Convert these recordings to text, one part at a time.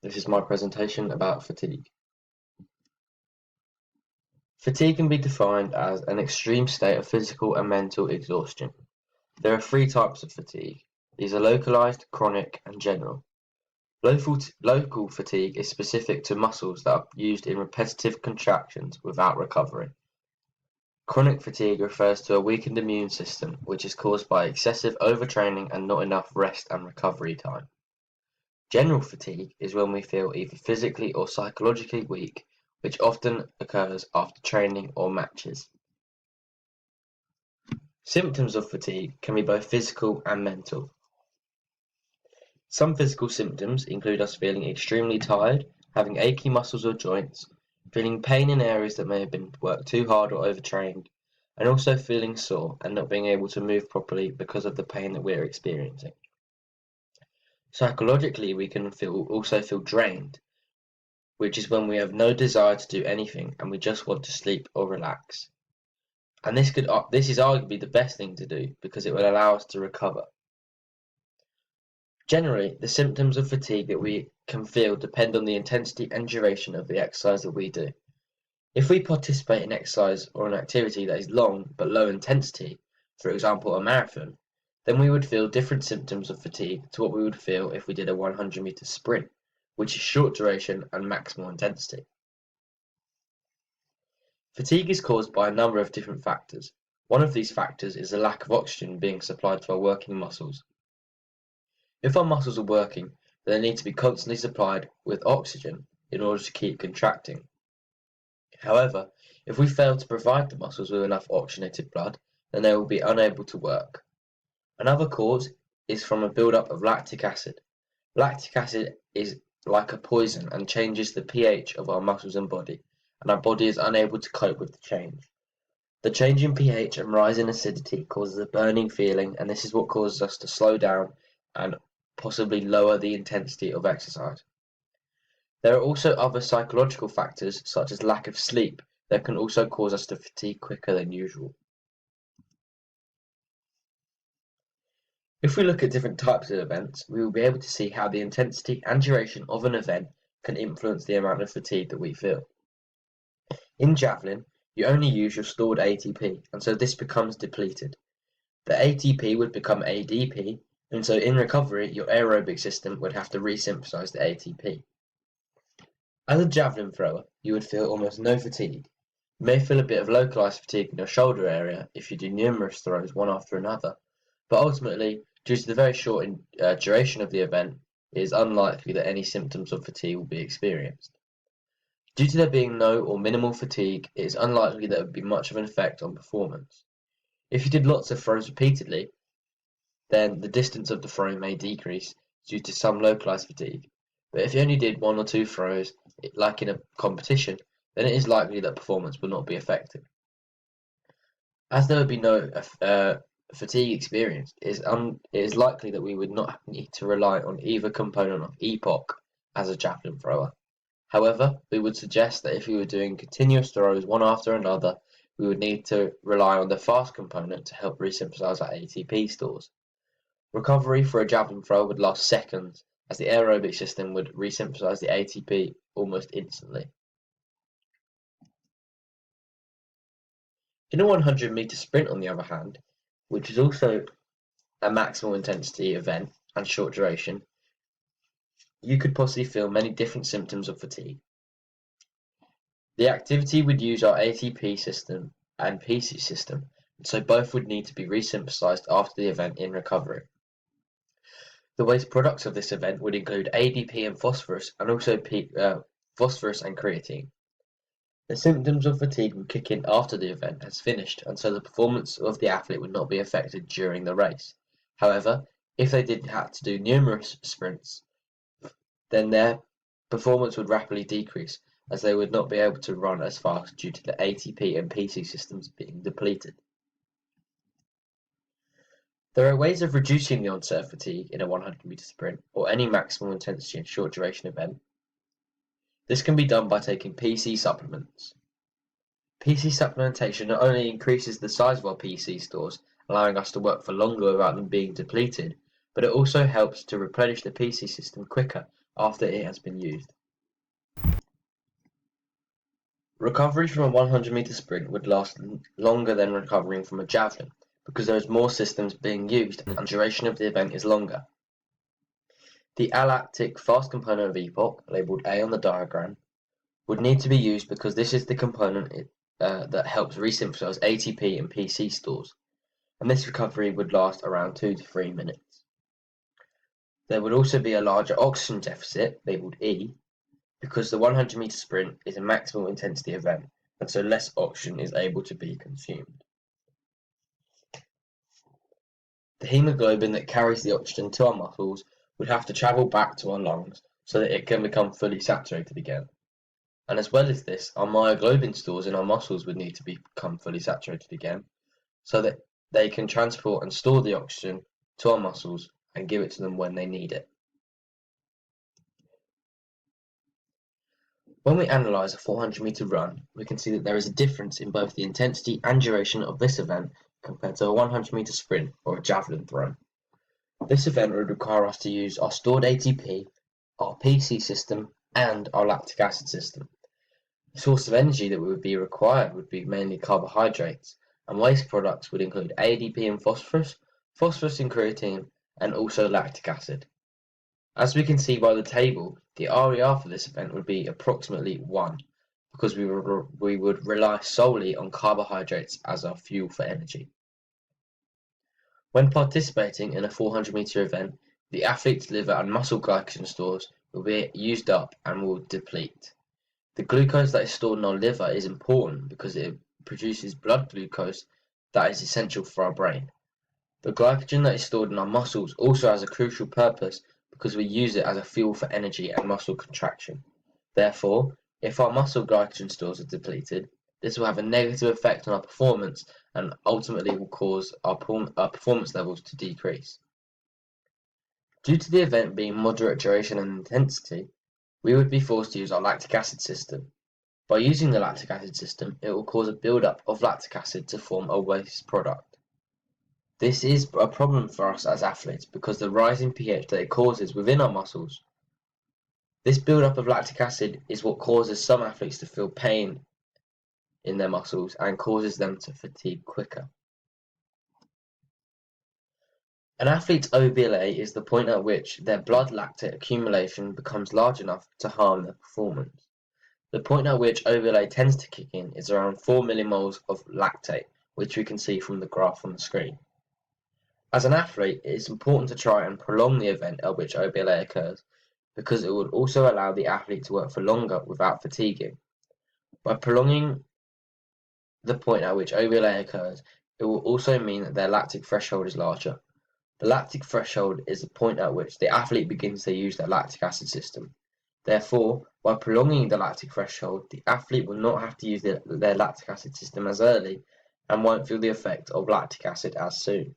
This is my presentation about fatigue. Fatigue can be defined as an extreme state of physical and mental exhaustion. There are three types of fatigue. These are localized, chronic, and general. Local fatigue is specific to muscles that are used in repetitive contractions without recovery. Chronic fatigue refers to a weakened immune system, which is caused by excessive overtraining and not enough rest and recovery time. General fatigue is when we feel either physically or psychologically weak, which often occurs after training or matches. Symptoms of fatigue can be both physical and mental. Some physical symptoms include us feeling extremely tired, having achy muscles or joints, feeling pain in areas that may have been worked too hard or overtrained, and also feeling sore and not being able to move properly because of the pain that we're experiencing. Psychologically, we can also feel drained, which is when we have no desire to do anything and we just want to sleep or relax. And this is arguably the best thing to do because it will allow us to recover. Generally, the symptoms of fatigue that we can feel depend on the intensity and duration of the exercise that we do. If we participate in exercise or an activity that is long but low intensity, for example a marathon, then we would feel different symptoms of fatigue to what we would feel if we did a 100-meter sprint, which is short duration and maximal intensity. Fatigue is caused by a number of different factors. One of these factors is the lack of oxygen being supplied to our working muscles. If our muscles are working, then they need to be constantly supplied with oxygen in order to keep contracting. However, if we fail to provide the muscles with enough oxygenated blood, then they will be unable to work. Another cause is from a buildup of lactic acid. Lactic acid is like a poison and changes the pH of our muscles and body, and our body is unable to cope with the change. The change in pH and rise in acidity causes a burning feeling, and this is what causes us to slow down and possibly lower the intensity of exercise. There are also other psychological factors, such as lack of sleep, that can also cause us to fatigue quicker than usual. If we look at different types of events, we will be able to see how the intensity and duration of an event can influence the amount of fatigue that we feel. In javelin, you only use your stored ATP, and so this becomes depleted. The ATP would become ADP, and so in recovery, your aerobic system would have to resynthesize the ATP. As a javelin thrower, you would feel almost no fatigue. You may feel a bit of localized fatigue in your shoulder area if you do numerous throws one after another, but ultimately, due to the very short duration of the event, it is unlikely that any symptoms of fatigue will be experienced. Due to there being no or minimal fatigue, it is unlikely that there would be much of an effect on performance. If you did lots of throws repeatedly, then the distance of the throw may decrease due to some localized fatigue. But if you only did one or two throws, like in a competition, then it is likely that performance will not be affected. As there would be no fatigue experienced, it is likely that we would not need to rely on either component of EPOC as a javelin thrower. However, we would suggest that if we were doing continuous throws one after another, we would need to rely on the fast component to help resynthesize our ATP stores. Recovery for a javelin throw would last seconds, as the aerobic system would resynthesize the ATP almost instantly. In a 100-meter sprint, on the other hand, which is also a maximal intensity event and short duration, you could possibly feel many different symptoms of fatigue. The activity would use our ATP system and PC system, and so both would need to be resynthesized after the event in recovery. The waste products of this event would include ADP and phosphorus, and also phosphorus and creatine. The symptoms of fatigue would kick in after the event has finished, and so the performance of the athlete would not be affected during the race. However, if they did have to do numerous sprints, then their performance would rapidly decrease, as they would not be able to run as fast due to the ATP and PC systems being depleted. There are ways of reducing the onset of fatigue in a 100-meter sprint or any maximal intensity and short duration event. This can be done by taking PC supplements. PC supplementation not only increases the size of our PC stores, allowing us to work for longer without them being depleted, but it also helps to replenish the PC system quicker after it has been used. Recovery from a 100-meter sprint would last longer than recovering from a javelin, because there is more systems being used and the duration of the event is longer. The alactic fast component of EPOC, labelled A on the diagram, would need to be used because this is the component that helps resynthesize ATP and PC stores, and this recovery would last around 2 to 3 minutes. There would also be a larger oxygen deficit, labelled E, because the 100-meter sprint is a maximal intensity event, and so less oxygen is able to be consumed. The hemoglobin that carries the oxygen to our muscles would have to travel back to our lungs so that it can become fully saturated again. And as well as this, our myoglobin stores in our muscles would need to become fully saturated again so that they can transport and store the oxygen to our muscles and give it to them when they need it. When we analyse a 400-meter run, we can see that there is a difference in both the intensity and duration of this event compared to a 100-meter sprint or a javelin throw. This event would require us to use our stored ATP, our PC system, and our lactic acid system. The source of energy that would be required would be mainly carbohydrates, and waste products would include ADP and phosphorus, phosphorus and creatine, and also lactic acid. As we can see by the table, the RER for this event would be approximately 1, because we would rely solely on carbohydrates as our fuel for energy. When participating in a 400-meter event, the athlete's liver and muscle glycogen stores will be used up and will deplete. The glucose that is stored in our liver is important because it produces blood glucose that is essential for our brain. The glycogen that is stored in our muscles also has a crucial purpose because we use it as a fuel for energy and muscle contraction. Therefore, if our muscle glycogen stores are depleted, this will have a negative effect on our performance and ultimately will cause our performance levels to decrease. Due to the event being moderate duration and intensity, we would be forced to use our lactic acid system. By using the lactic acid system, it will cause a buildup of lactic acid to form a waste product. This is a problem for us as athletes because the rising pH that it causes within our muscles. This buildup of lactic acid is what causes some athletes to feel pain in their muscles and causes them to fatigue quicker. An athlete's OBLA is the point at which their blood lactate accumulation becomes large enough to harm their performance. The point at which OBLA tends to kick in is around 4 millimoles of lactate, which we can see from the graph on the screen. As an athlete, it is important to try and prolong the event at which OBLA occurs, because it would also allow the athlete to work for longer without fatiguing. By prolonging the point at which OBLA occurs, it will also mean that their lactic threshold is larger. The lactic threshold is the point at which the athlete begins to use their lactic acid system. Therefore, by prolonging the lactic threshold, the athlete will not have to use their lactic acid system as early and won't feel the effect of lactic acid as soon.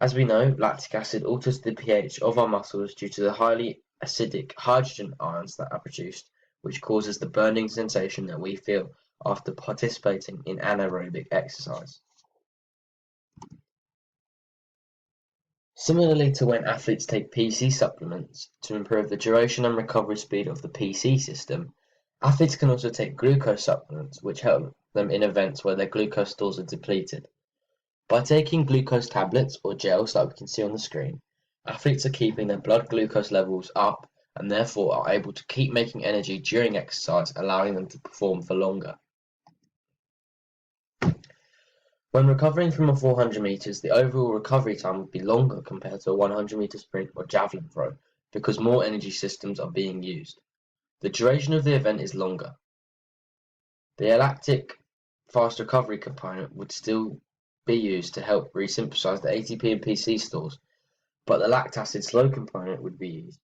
As we know, lactic acid alters the pH of our muscles due to the highly acidic hydrogen ions that are produced, which causes the burning sensation that we feel after participating in anaerobic exercise. Similarly to when athletes take PC supplements to improve the duration and recovery speed of the PC system, athletes can also take glucose supplements which help them in events where their glucose stores are depleted. By taking glucose tablets or gels like we can see on the screen, athletes are keeping their blood glucose levels up and therefore are able to keep making energy during exercise, allowing them to perform for longer. When recovering from a 400 meters, the overall recovery time would be longer compared to a 100-meter sprint or javelin throw because more energy systems are being used. The duration of the event is longer. The alactic fast recovery component would still be used to help resynthesize the ATP and PC stores, but the lactacid slow component would be used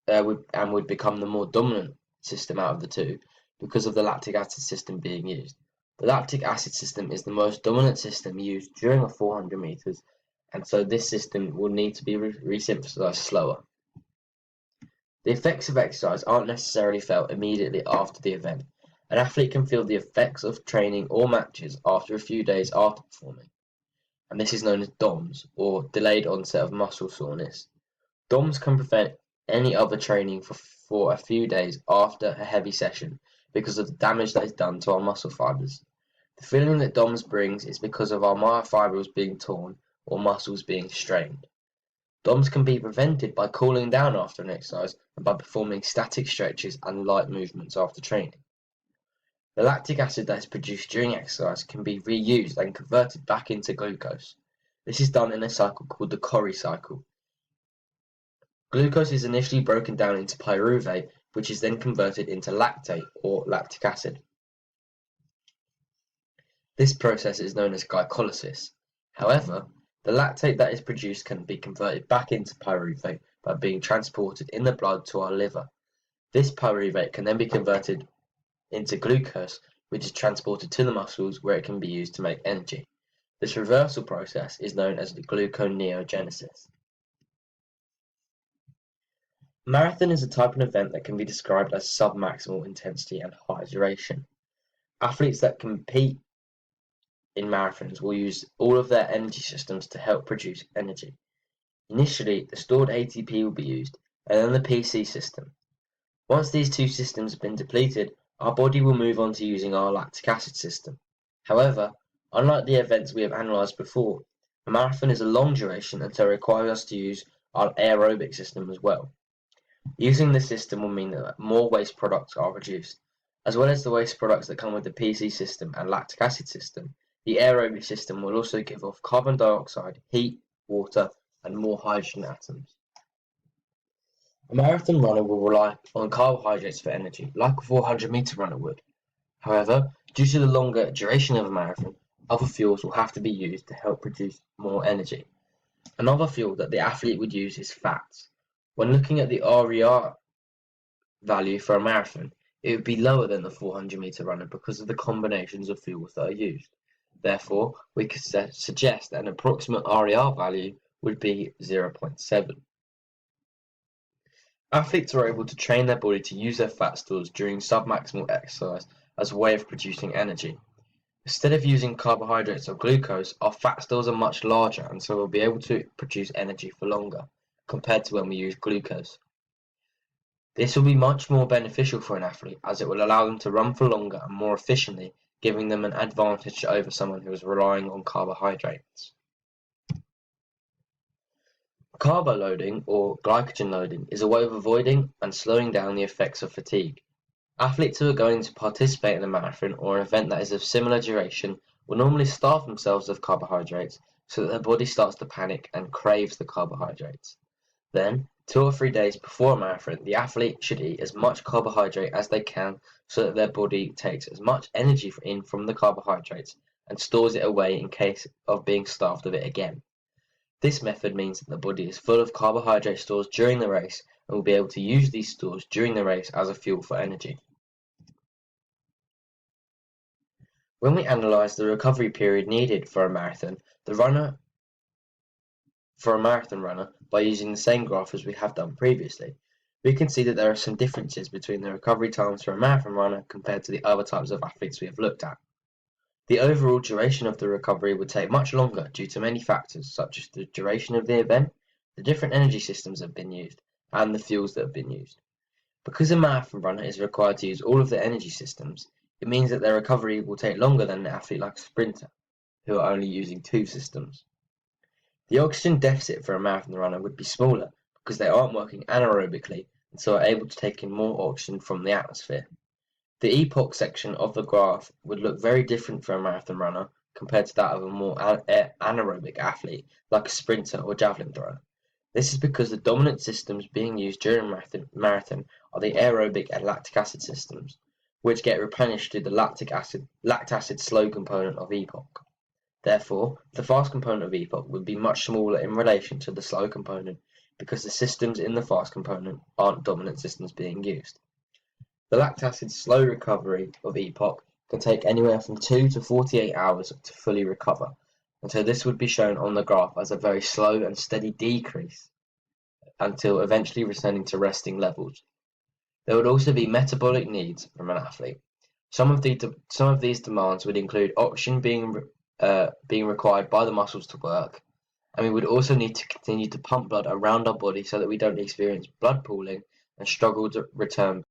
and would become the more dominant system out of the two because of the lactic acid system being used. The lactic acid system is the most dominant system used during a 400 meters, and so this system will need to be resynthesized slower. The effects of exercise aren't necessarily felt immediately after the event. An athlete can feel the effects of training or matches after a few days after performing, and this is known as DOMS, or delayed onset of muscle soreness. DOMS can any other training for a few days after a heavy session because of the damage that is done to our muscle fibers. The feeling that DOMS brings is because of our myofibrils being torn or muscles being strained. DOMS can be prevented by cooling down after an exercise and by performing static stretches and light movements after training. The lactic acid that is produced during exercise can be reused and converted back into glucose. This is done in a cycle called the Cori cycle. Glucose is initially broken down into pyruvate, which is then converted into lactate or lactic acid. This process is known as glycolysis. However, the lactate that is produced can be converted back into pyruvate by being transported in the blood to our liver. This pyruvate can then be converted into glucose, which is transported to the muscles where it can be used to make energy. This reversal process is known as gluconeogenesis. Marathon is a type of event that can be described as submaximal intensity and high duration. Athletes that compete in marathons will use all of their energy systems to help produce energy. Initially, the stored ATP will be used, and then the PC system. Once these two systems have been depleted, our body will move on to using our lactic acid system. However, unlike the events we have analysed before, a marathon is a long duration and so requires us to use our aerobic system as well. Using this system will mean that more waste products are reduced. As well as the waste products that come with the PC system and lactic acid system, the aerobic system will also give off carbon dioxide, heat, water, and more hydrogen atoms. A marathon runner will rely on carbohydrates for energy, like a 400-meter runner would. However, due to the longer duration of a marathon, other fuels will have to be used to help produce more energy. Another fuel that the athlete would use is fats. When looking at the RER value for a marathon, it would be lower than the 400-meter runner because of the combinations of fuels that are used. Therefore, we could suggest that an approximate RER value would be 0.7. Athletes are able to train their body to use their fat stores during submaximal exercise as a way of producing energy. Instead of using carbohydrates or glucose, our fat stores are much larger and so we'll be able to produce energy for longer, compared to when we use glucose. This will be much more beneficial for an athlete as it will allow them to run for longer and more efficiently, giving them an advantage over someone who is relying on carbohydrates. Carbo loading or glycogen loading is a way of avoiding and slowing down the effects of fatigue. Athletes who are going to participate in a marathon or an event that is of similar duration will normally starve themselves of carbohydrates so that their body starts to panic and craves the carbohydrates. Then, 2 or 3 days before a marathon, the athlete should eat as much carbohydrate as they can so that their body takes as much energy in from the carbohydrates and stores it away in case of being starved of it again. This method means that the body is full of carbohydrate stores during the race and will be able to use these stores during the race as a fuel for energy. When we analyse the recovery period needed for a marathon runner by using the same graph as we have done previously, we can see that there are some differences between the recovery times for a marathon runner compared to the other types of athletes we have looked at. The overall duration of the recovery would take much longer due to many factors such as the duration of the event, the different energy systems that have been used, and the fuels that have been used. Because a marathon runner is required to use all of their energy systems, it means that their recovery will take longer than an athlete like a sprinter, who are only using 2 systems. The oxygen deficit for a marathon runner would be smaller because they aren't working anaerobically and so are able to take in more oxygen from the atmosphere. The epoch section of the graph would look very different for a marathon runner compared to that of a more anaerobic athlete like a sprinter or javelin thrower. This is because the dominant systems being used during a marathon are the aerobic and lactic acid systems, which get replenished through the lactic acid slow component of epoch. Therefore, the fast component of epoch would be much smaller in relation to the slow component because the systems in the fast component aren't dominant systems being used. The lactic acid slow recovery of epoch can take anywhere from 2 to 48 hours to fully recover, and so this would be shown on the graph as a very slow and steady decrease until eventually returning to resting levels. There would also be metabolic needs from an athlete. Some of these demands would include oxygen being required by the muscles to work, and we would also need to continue to pump blood around our body so that we don't experience blood pooling and struggle to return